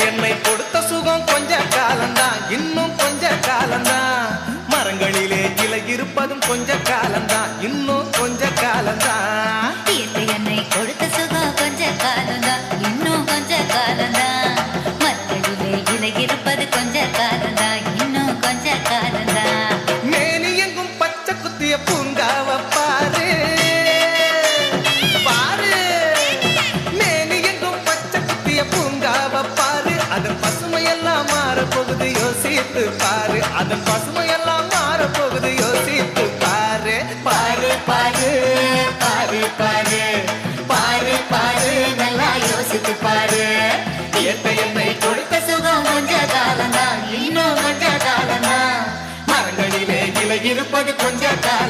என்னை கொடுத்த சுகம் கொஞ்ச காலம்தான், இன்னும் கொஞ்ச காலம்தான். மரங்களிலே இலை இருப்பதும் கொஞ்ச காலம்தான், இன்னும் கொஞ்ச காலம்தான். என்னை கொடுத்த சுகம் கொஞ்ச காலம்தான், இன்னும் கொஞ்ச காலம்தான். மரங்களிலே இலை இருப்பது கொஞ்ச காலம்தான், இன்னும் கொஞ்ச காலம்தான். மேனி எங்கும் பச்சை குத்திய பூங்காவ பாரு பாரு, மேனி எங்கும் பச்சை குத்திய பூங்காவ பாரு. அதன் பசுமையெல்லாம் மாறப்போகுது யோசித்து பாரு, அதன் பசுமையெல்லாம் மாறப்போகுது யோசித்து பாரு. பாரு பாரு பாரு பாரு பாரு பாரு, நல்லா யோசித்து பாரு. இயற்கை என்னை கொடுத்த சுகம் கொஞ்ச காலம்தான், இன்னும் கொஞ்ச காலம்தான். மரங்களிலே இலை இருப்பது கொஞ்ச காலம்.